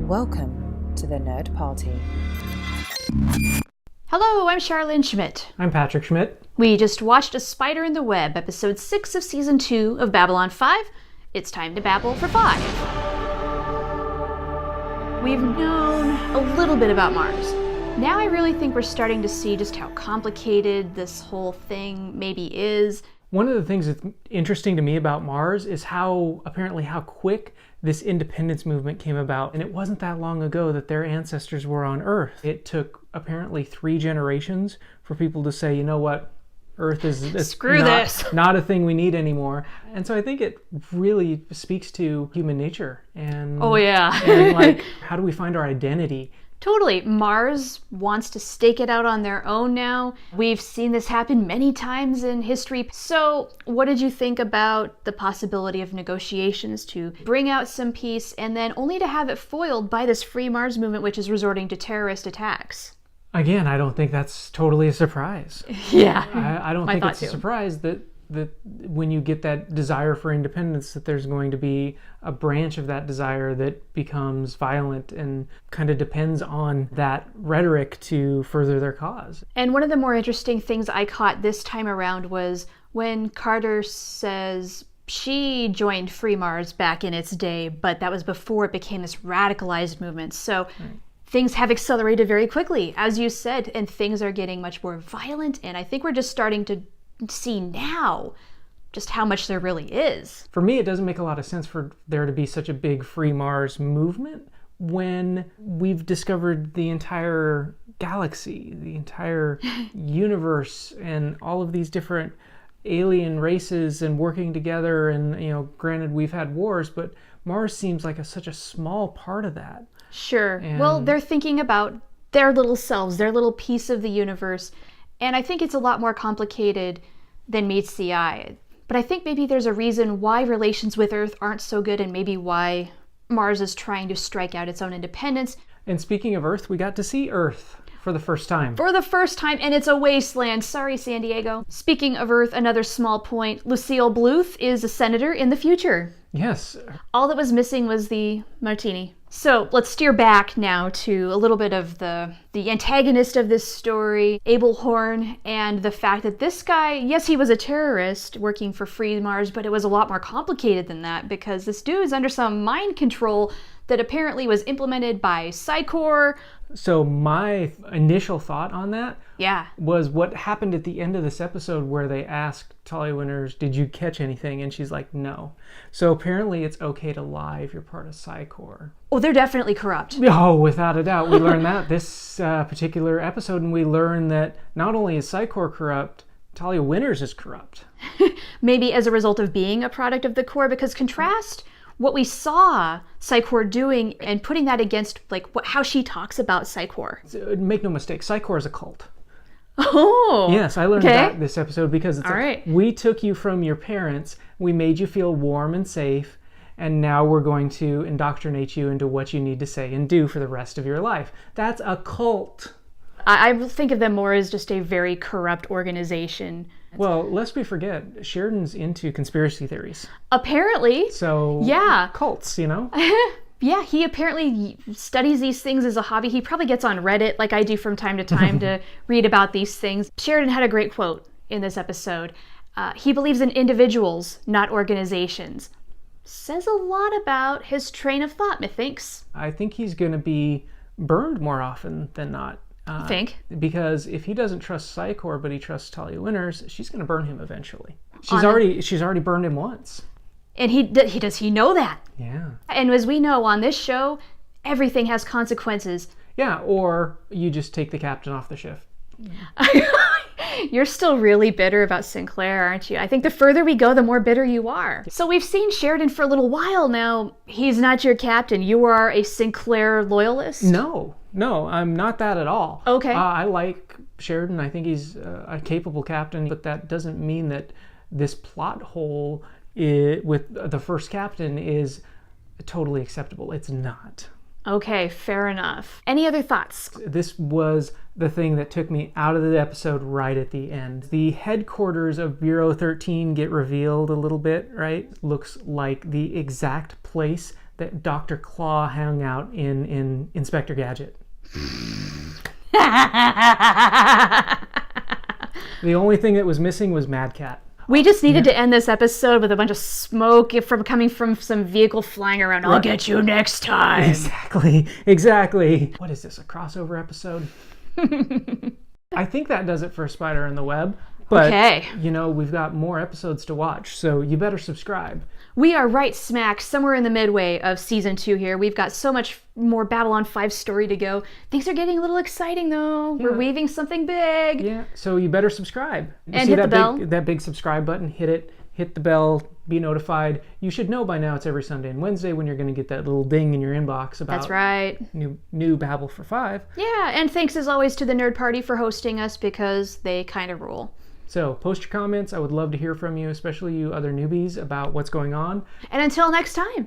Welcome to the Nerd Party. Hello, I'm Charlene Schmidt. I'm Patrick Schmidt. We just watched A Spider in the Web, episode 6 of season 2 of Babylon 5. It's time to babble for 5. We've known a little bit about Mars. Now I really think we're starting to see just how complicated this whole thing maybe is. One of the things that's interesting to me about Mars is how quick this independence movement came about. And it wasn't that long ago that their ancestors were on Earth. It took apparently 3 generations for people to say, you know what, Earth is not a thing we need anymore. And so I think it really speaks to human nature. And and like, how do we find our identity? Totally. Mars wants to stake it out on their own now. We've seen this happen many times in history. So what did you think about the possibility of negotiations to bring out some peace and then only to have it foiled by this Free Mars movement, which is resorting to terrorist attacks? Again, I don't think that's totally a surprise. Yeah. I don't think it's a surprise that when you get that desire for independence, that there's going to be a branch of that desire that becomes violent and kind of depends on that rhetoric to further their cause. And one of the more interesting things I caught this time around was when Carter says she joined Free Mars back in its day, but that was before it became this radicalized movement. So things have accelerated very quickly, as you said, and things are getting much more violent. And I think we're just starting to see now just how much there really is. For me, it doesn't make a lot of sense for there to be such a big Free Mars movement when we've discovered the entire galaxy, the entire universe, and all of these different alien races and working together. And, you know, granted, we've had wars, but Mars seems like such a small part of that. Sure. Well, they're thinking about their little selves, their little piece of the universe. And I think it's a lot more complicated than meets the eye. But I think maybe there's a reason why relations with Earth aren't so good and maybe why Mars is trying to strike out its own independence. And speaking of Earth, we got to see Earth for the first time. For the first time, and it's a wasteland. Sorry, San Diego. Speaking of Earth, another small point. Lucille Bluth is a senator in the future. Yes. All that was missing was the martini. So let's steer back now to a little bit of the antagonist of this story, Abel Horn, and the fact that this guy, yes, he was a terrorist working for Free Mars, but it was a lot more complicated than that because this dude is under some mind control that apparently was implemented by Psi Corps. So my initial thought on that was what happened at the end of this episode where they asked Talia Winters, did you catch anything? And she's like, no. So apparently it's okay to lie if you're part of Psi Corps. Oh, they're definitely corrupt. Oh, without a doubt. We learned that this particular episode, and we learned that not only is Psi Corps corrupt, Talia Winters is corrupt. Maybe as a result of being a product of the Corps, because contrast what we saw Psi Corps doing and putting that against how she talks about Psi Corps. Make no mistake, Psi Corps is a cult. Oh. Yes, I learned that this episode because it's we took you from your parents, we made you feel warm and safe, and now we're going to indoctrinate you into what you need to say and do for the rest of your life. That's a cult. I think of them more as just a very corrupt organization. Well, lest we forget, Sheridan's into conspiracy theories. Apparently. So, cults, you know? Yeah, he apparently studies these things as a hobby. He probably gets on Reddit like I do from time to time to read about these things. Sheridan had a great quote in this episode. He believes in individuals, not organizations. Says a lot about his train of thought, methinks. I think he's going to be burned more often than not. You think? Because if he doesn't trust Psi Corps, but he trusts Talia Winters, she's going to burn him eventually. She's already burned him once. And does he know that? Yeah. And as we know on this show, everything has consequences. Yeah, or you just take the captain off the ship. You're still really bitter about Sinclair, aren't you? I think the further we go, the more bitter you are. So we've seen Sheridan for a little while now. He's not your captain. You are a Sinclair loyalist? No, I'm not that at all. Okay. I like Sheridan. I think he's a capable captain, but that doesn't mean that this plot hole with the first captain is totally acceptable. It's not. Okay, fair enough. Any other thoughts? This was the thing that took me out of the episode right at the end. The headquarters of Bureau 13 get revealed a little bit, right? Looks like the exact place that Dr. Claw hung out in Inspector Gadget. The only thing that was missing was Mad Cat. We just needed to end this episode with a bunch of smoke coming from some vehicle flying around. I'll get you next time. Exactly. What is this, a crossover episode? I think that does it for Spider in the Web. But, we've got more episodes to watch, so you better subscribe. We are right smack somewhere in the midway of Season 2 here. We've got so much more Babylon 5 story to go. Things are getting a little exciting, though. Yeah. We're weaving something big. Yeah, so you better subscribe. And hit the bell. That big subscribe button, hit it. Hit the bell, be notified. You should know by now it's every Sunday and Wednesday when you're going to get that little ding in your inbox about That's right. new Babble for 5. Yeah, and thanks as always to the Nerd Party for hosting us because they kind of rule. So post your comments. I would love to hear from you, especially you other newbies, about what's going on. And until next time.